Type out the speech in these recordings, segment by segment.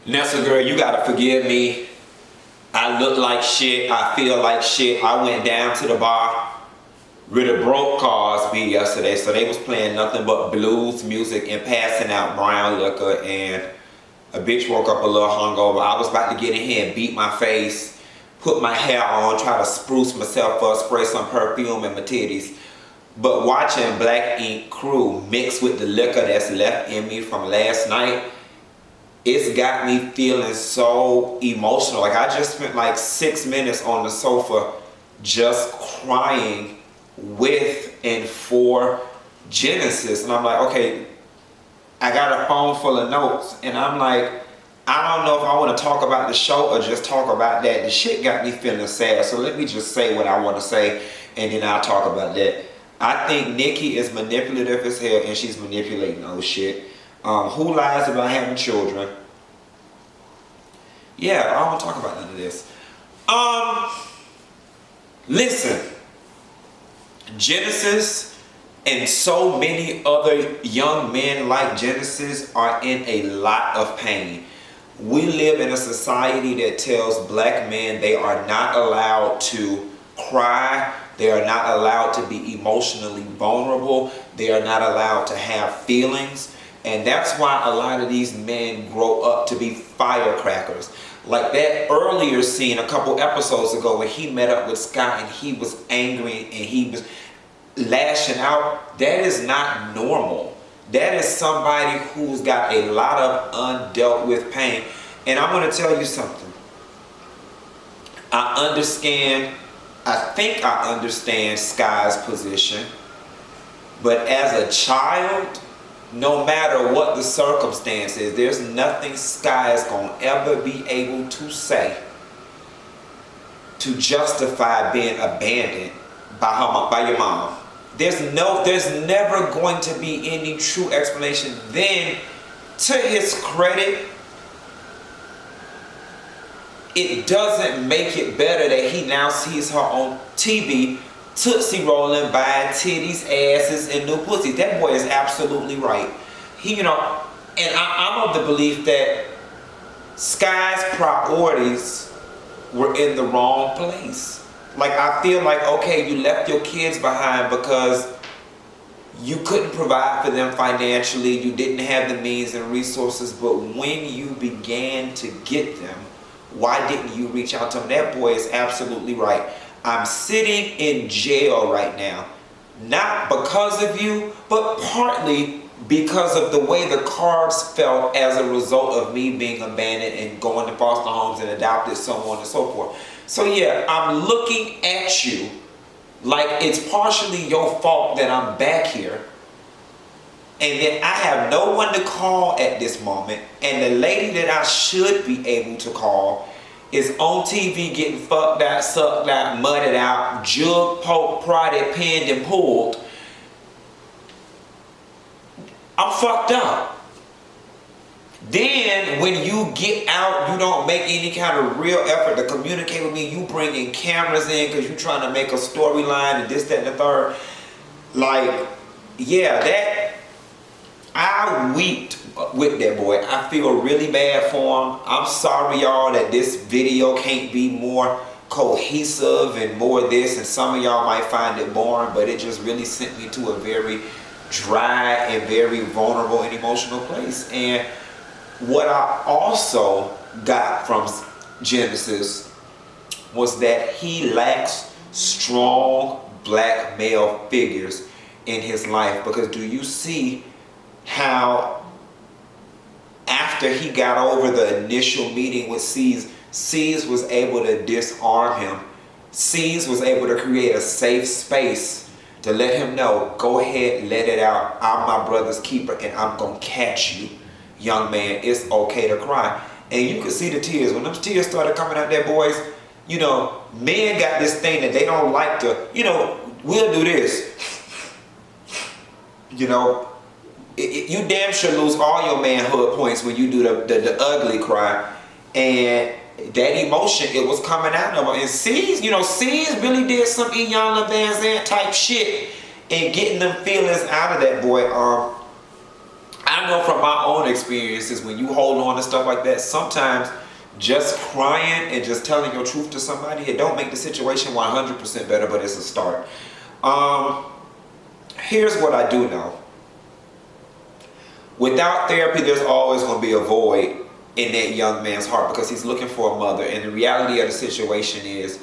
Nessa girl, you gotta forgive me. I look like shit. I feel like shit. I went down to the bar with a broke Cosby yesterday, so they was playing nothing but blues music and passing out brown liquor, and a bitch woke up a little hungover. I was about to get in here and beat my face, put my hair on, try to spruce myself up, spray some perfume in my titties. But watching Black Ink Crew mix with the liquor that's left in me from last night, it's got me feeling so emotional. Like, I just spent like 6 minutes on the sofa just crying with and for Genesis. And I'm like, okay, I got a phone full of notes, and I'm like, I don't know if I want to talk about the show or just talk about that. The shit got me feeling sad, so let me just say what I want to say, and then I'll talk about that. I think Nikki is manipulative as hell, and she's manipulating old shit. Who lies about having children? Yeah, I don't want to talk about none of this. Listen, Genesis and so many other young men like Genesis are in a lot of pain. We live in a society that tells black men they are not allowed to cry. They are not allowed to be emotionally vulnerable. They are not allowed to have feelings. And that's why a lot of these men grow up to be firecrackers. Like that earlier scene a couple episodes ago when he met up with Scott and he was angry and he was lashing out. That is not normal. That is somebody who's got a lot of undealt with pain. And I'm going to tell you something. I think I understand Sky's position. But as a child, no matter what the circumstances, there's nothing Sky is going to ever be able to say to justify being abandoned by your mom. There's never going to be any true explanation. Then, to his credit, it doesn't make it better that he now sees her on TV, Tootsie rolling, buying titties, asses, and new pussy. That boy is absolutely right. And I'm of the belief that Sky's priorities were in the wrong place. Like, I feel like, okay, you left your kids behind because you couldn't provide for them financially, you didn't have the means and resources, but when you began to get them, why didn't you reach out to them? That boy is absolutely right. I'm sitting in jail right now, not because of you, but partly because of the way the cards felt as a result of me being abandoned and going to foster homes and adopted, so on and so forth. So yeah, I'm looking at you like it's partially your fault that I'm back here, and that I have no one to call at this moment, and the lady that I should be able to call is on TV getting fucked out, sucked out, mudded out, jugged, poked, prodded, pinned, and pulled. I'm fucked up. Then when you get out, you don't make any kind of real effort to communicate with me. You bring in cameras in because you're trying to make a storyline and this, that, and the third. Like, yeah, that, I weeped with that boy. I feel really bad for him. I'm sorry, y'all, that this video can't be more cohesive and more this, and some of y'all might find it boring, but it just really sent me to a very dry and very vulnerable and emotional place. And what I also got from Genesis was that he lacks strong black male figures in his life. Because do you see how after he got over the initial meeting with C's was able to disarm him. C's was able to create a safe space to let him know, go ahead, let it out. I'm my brother's keeper and I'm going to catch you, young man. It's okay to cry. And you could see the tears. When those tears started coming out there, boys, men got this thing that they don't like to, we'll do this. You damn sure lose all your manhood points when you do the ugly cry. And that emotion, it was coming out of him. And C's really did some Iyanla Vanzant type shit in getting them feelings out of that boy. I I know from my own experiences, when you hold on to stuff like that, sometimes just crying and just telling your truth to somebody, it don't make the situation 100% better, but it's a start. Here's what I do know. Without therapy, there's always going to be a void in that young man's heart because he's looking for a mother. And the reality of the situation is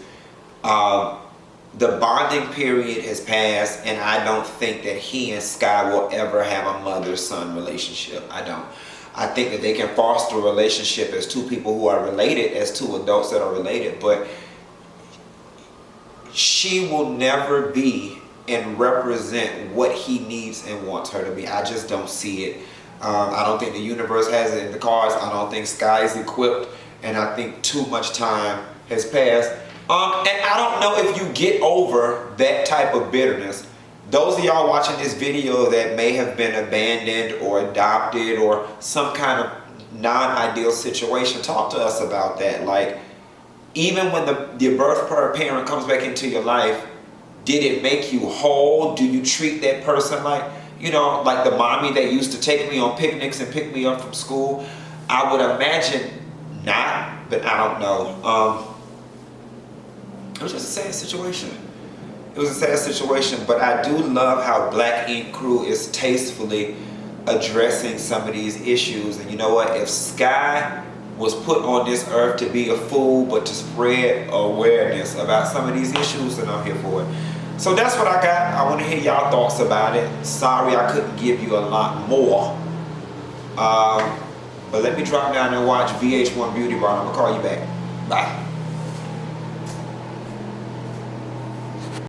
the bonding period has passed, and I don't think that he and Sky will ever have a mother-son relationship. I don't. I think that they can foster a relationship as two people who are related, as two adults that are related, but she will never be and represent what he needs and wants her to be. I just don't see it. I don't think the universe has it in the cards. I don't think Sky is equipped, and I think too much time has passed. And I don't know if you get over that type of bitterness. Those of y'all watching this video that may have been abandoned or adopted or some kind of non-ideal situation, talk to us about that. Like, even when the birth parent comes back into your life, did it make you whole? Do you treat that person like, you know, like the mommy that used to take me on picnics and pick me up from school? I would imagine not, but I don't know. It was just a sad situation. It was a sad situation, but I do love how Black Ink Crew is tastefully addressing some of these issues. And you know what? If Sky was put on this earth to be a fool, but to spread awareness about some of these issues, then I'm here for it. So that's what I got. I want to hear y'all thoughts about it. Sorry I couldn't give you a lot more. But let me drop down and watch VH1 Beauty Bar. I'm going to call you back. Bye.